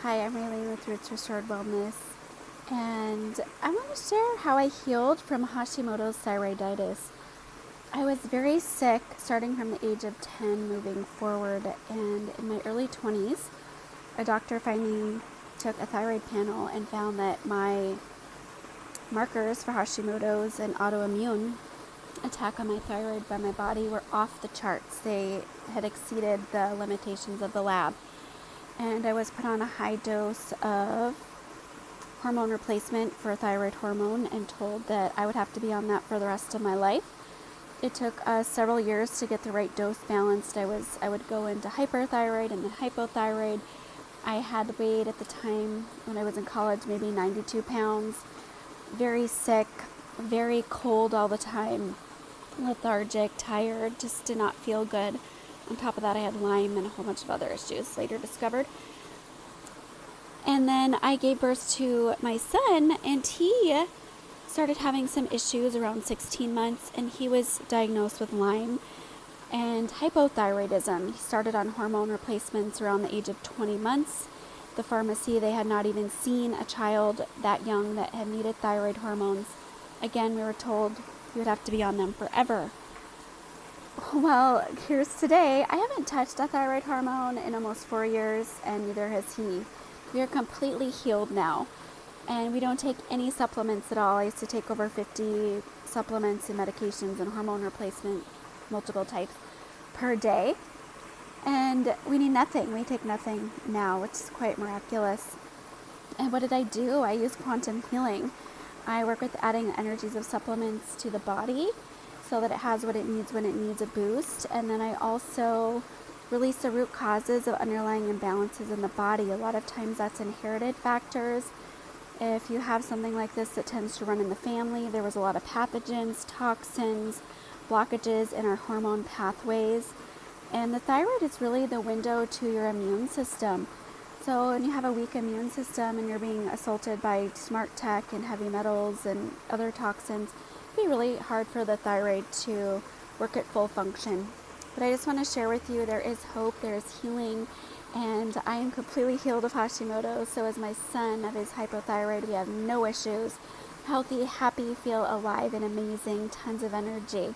Hi, I'm Raylene with Roots Restored Wellness, and I want to share how I healed from Hashimotos Thyroiditis. I was very sick starting from the age of 10 moving forward, and in my early 20s, a doctor finally took a thyroid panel and found that my markers for Hashimoto's and autoimmune attack on my thyroid by my body were off the charts. They had exceeded the limitations of the lab. And I was put on a high dose of hormone replacement for thyroid hormone and told that I would have to be on that for the rest of my life. It took several years to get the right dose balanced. I would go into hyperthyroid and then hypothyroid. I had weighed at the time when I was in college maybe 92 pounds, very sick, very cold all the time, lethargic, tired, just did not feel good. On top of that, I had Lyme and a whole bunch of other issues later discovered. And then I gave birth to my son, and he started having some issues around 16 months, and he was diagnosed with Lyme and hypothyroidism. He started on hormone replacements around the age of 20 months. The pharmacy, they had not even seen a child that young that had needed thyroid hormones. Again, we were told he would have to be on them forever. Well, here's today. I haven't touched a thyroid hormone in almost 4 years, and neither has he. We are completely healed now, and we don't take any supplements at all. I used to take over 50 supplements and medications and hormone replacement, multiple types, per day, and we need nothing. We take nothing now, which is quite miraculous. And what did I do? I use quantum healing. I work with adding energies of supplements to the body so that it has what it needs when it needs a boost. And then I also release the root causes of underlying imbalances in the body. A lot of times that's inherited factors. If you have something like this that tends to run in the family, there was a lot of pathogens, toxins, blockages in our hormone pathways. And the thyroid is really the window to your immune system. So when you have a weak immune system and you're being assaulted by smart tech and heavy metals and other toxins, it'd be really hard for the thyroid to work at full function. But I just want to share with you there is hope, there is healing, and I am completely healed of Hashimoto's. So is my son of his hypothyroid. We have no issues. Healthy, happy, feel alive and amazing, tons of energy.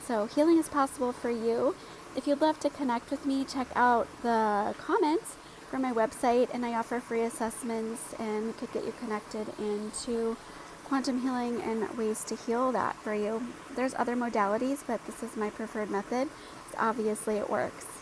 So healing is possible for you. If you'd love to connect with me, check out the comments for my website, and I offer free assessments and could get you connected into quantum healing and ways to heal that for you. There's other modalities, but this is my preferred method. Obviously it works.